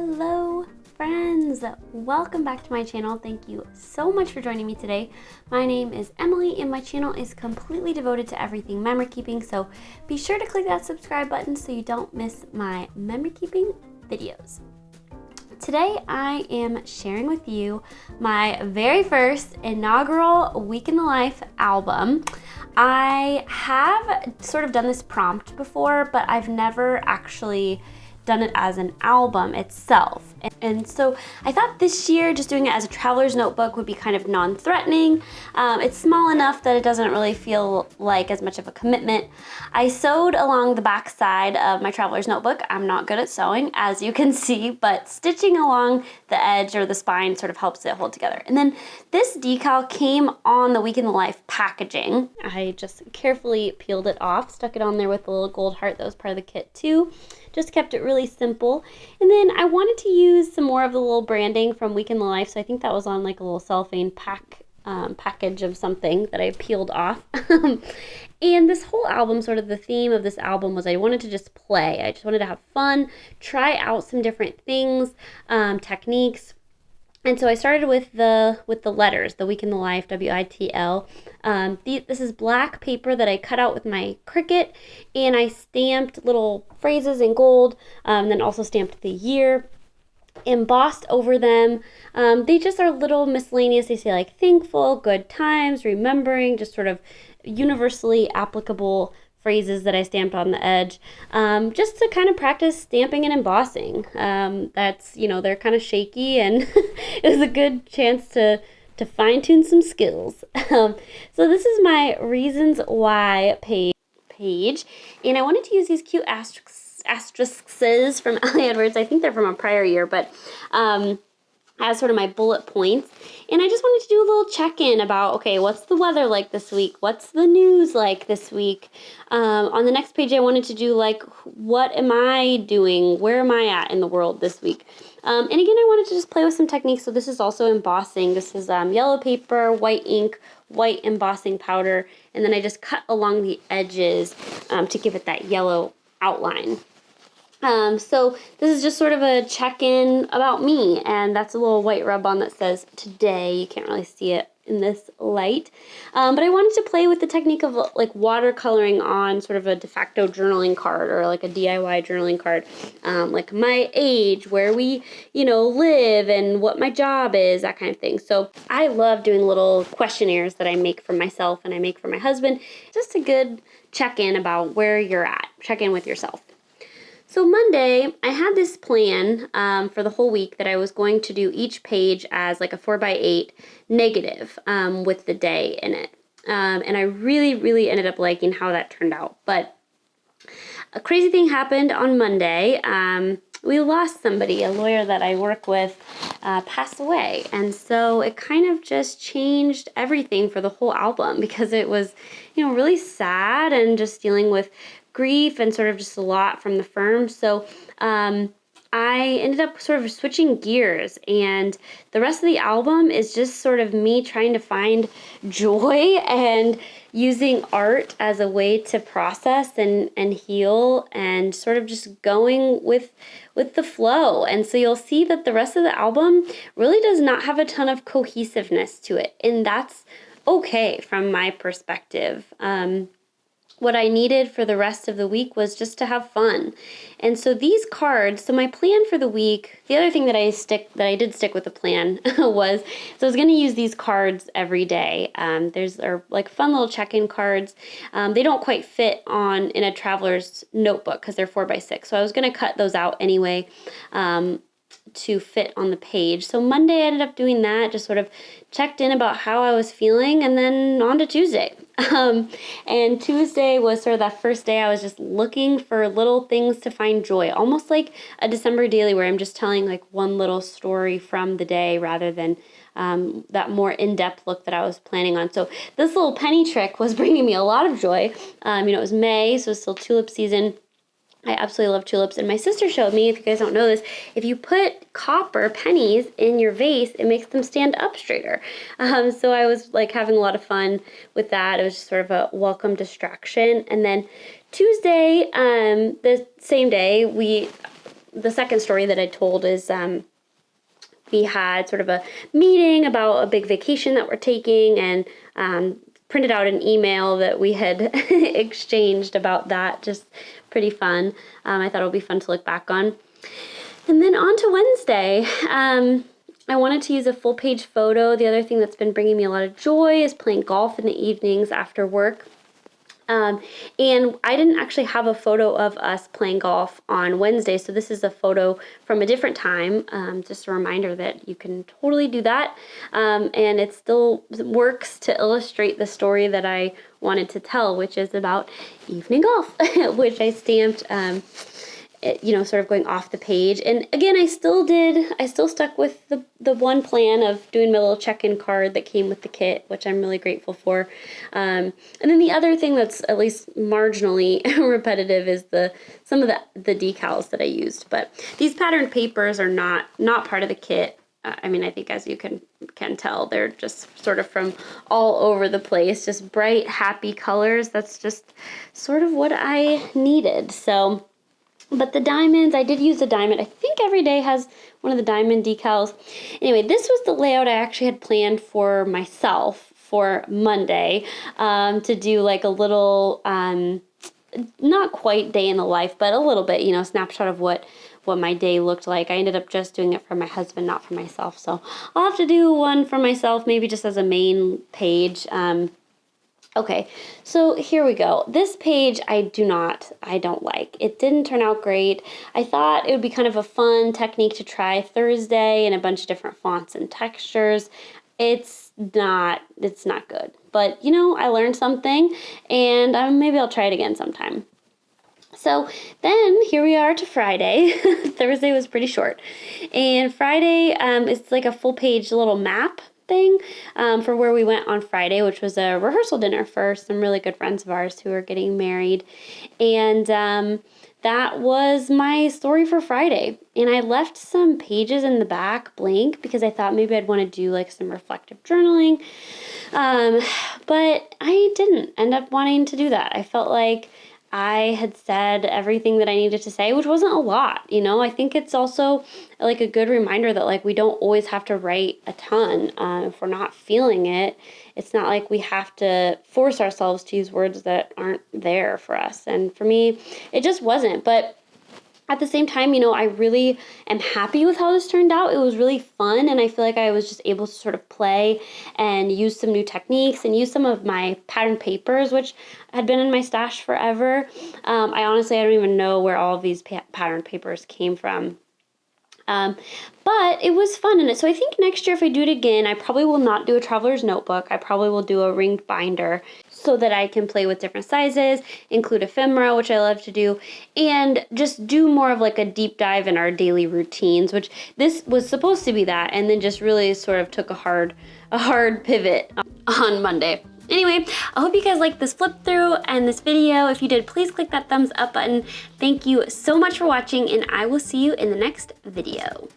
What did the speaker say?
Hello friends, welcome back to my channel. Thank you so much for joining me today. My name is Emily and my channel is completely devoted to everything memory keeping, so be sure to click that subscribe button so you don't miss my memory keeping videos. Today I am sharing with you my very first inaugural Week in the Life album. I have sort of done this prompt before, but I've never actually done it as an album itself. And so I thought this year just doing it as a traveler's notebook would be kind of non-threatening. It's small enough that it doesn't really feel like as much of a commitment. I sewed along the back side of my traveler's notebook. I'm not good at sewing, as you can see, but stitching along the edge or the spine sort of helps it hold together. And then this decal came on the Week in the Life packaging. I just carefully peeled it off, stuck it on there with a little gold heart that was part of the kit too. Just kept it really simple. And then I wanted to use some more of the little branding from Week in the Life, so I think that was on like a little cellophane package of something that I peeled off. And this whole album, sort of the theme of this album was I wanted to just play. I just wanted to have fun, try out some different things, techniques. And so I started with the letters, the Week in the Life, WITL. This is black paper that I cut out with my Cricut, and I stamped little phrases in gold, and then also stamped the year, embossed over them. They just are little miscellaneous. They say like thankful, good times, remembering, just sort of universally applicable phrases that I stamped on the edge, just to kind of practice stamping and embossing. That's, they're kind of shaky, and it was a good chance to fine-tune some skills. So this is my Reasons Why page, and I wanted to use these cute asterisks from Ellie Edwards. I think they're from a prior year, but as sort of my bullet points. And I just wanted to do a little check-in about, okay, what's the weather like this week? What's the news like this week? On the next page, I wanted to do like, what am I doing? Where am I at in the world this week? And again, I wanted to just play with some techniques. So this is also embossing. This is yellow paper, white ink, white embossing powder, and then I just cut along the edges to give it that yellow outline. So this is just sort of a check-in about me, and that's a little white rub-on that says today. You can't really see it in this light, but I wanted to play with the technique of like watercoloring on sort of a de facto journaling card or like a DIY journaling card, like my age, where we, live, and what my job is, that kind of thing. So I love doing little questionnaires that I make for myself and I make for my husband. Just a good check-in about where you're at. Check in with yourself. So Monday, I had this plan for the whole week that I was going to do each page as like a 4x8 negative with the day in it. And I really, really ended up liking how that turned out. But a crazy thing happened on Monday. We lost somebody, a lawyer that I work with passed away. And so it kind of just changed everything for the whole album, because it was, really sad and just dealing with grief and sort of just a lot from the firm. So I ended up sort of switching gears, and the rest of the album is just sort of me trying to find joy and using art as a way to process and heal, and sort of just going with the flow. And so you'll see that the rest of the album really does not have a ton of cohesiveness to it, and that's okay from my perspective. What I needed for the rest of the week was just to have fun. And so these cards, so my plan for the week, the other thing that I did stick with the plan was, so I was going to use these cards every day. They're like fun little check-in cards. They don't quite fit in a traveler's notebook because they're 4x6. So I was going to cut those out anyway to fit on the page. So Monday I ended up doing that, just sort of checked in about how I was feeling, and then on to Tuesday. And Tuesday was sort of that first day I was just looking for little things to find joy, almost like a December daily where I'm just telling like one little story from the day rather than that more in-depth look that I was planning on. So this little penny trick was bringing me a lot of joy. It was May, so it's still tulip season. I absolutely love tulips, and my sister showed me, if you guys don't know this, if you put copper pennies in your vase, it makes them stand up straighter. So I was like having a lot of fun with that. It was just sort of a welcome distraction. And then Tuesday, the same day, the second story that I told is we had sort of a meeting about a big vacation that we're taking, and printed out an email that we had exchanged about that. Just pretty fun. I thought it would be fun to look back on. And then on to Wednesday. I wanted to use a full page photo. The other thing that's been bringing me a lot of joy is playing golf in the evenings after work. And I didn't actually have a photo of us playing golf on Wednesday, so this is a photo from a different time. Just a reminder that you can totally do that, and it still works to illustrate the story that I wanted to tell, which is about evening golf, which I stamped, sort of going off the page. And again, I still stuck with the one plan of doing my little check-in card that came with the kit, which I'm really grateful for. And then the other thing that's at least marginally repetitive is some of the decals that I used. But these patterned papers are not part of the kit. I think as you can tell, they're just sort of from all over the place, just bright, happy colors. That's just sort of what I needed. So, but the diamonds, I did use a diamond. I think every day has one of the diamond decals. Anyway, this was the layout I actually had planned for myself for Monday, to do like a little, not quite day in the life, but a little bit, snapshot of what my day looked like. I ended up just doing it for my husband, not for myself. So I'll have to do one for myself, maybe just as a main page. Okay, so here we go. This page I don't like. It didn't turn out great. I thought it would be kind of a fun technique to try Thursday in a bunch of different fonts and textures. It's not good. But, I learned something, and maybe I'll try it again sometime. So then here we are to Friday. Thursday was pretty short. And Friday is like a full page little map thing for where we went on Friday, which was a rehearsal dinner for some really good friends of ours who are getting married. And that was my story for Friday. And I left some pages in the back blank because I thought maybe I'd want to do like some reflective journaling. But I didn't end up wanting to do that. I felt like I had said everything that I needed to say, which wasn't a lot, I think it's also like a good reminder that like we don't always have to write a ton. If we're not feeling it, it's not like we have to force ourselves to use words that aren't there for us. And for me, it just wasn't. But at the same time, I really am happy with how this turned out. It was really fun, and I feel like I was just able to sort of play and use some new techniques and use some of my pattern papers, which had been in my stash forever. I don't even know where all of these pattern papers came from. But it was fun. And so I think next year if I do it again, I probably will not do a traveler's notebook. I probably will do a ringed binder so that I can play with different sizes, include ephemera, which I love to do, and just do more of like a deep dive in our daily routines, which this was supposed to be that, and then just really sort of took a hard pivot on Monday. Anyway, I hope you guys liked this flip through and this video. If you did, please click that thumbs up button. Thank you so much for watching, and I will see you in the next video.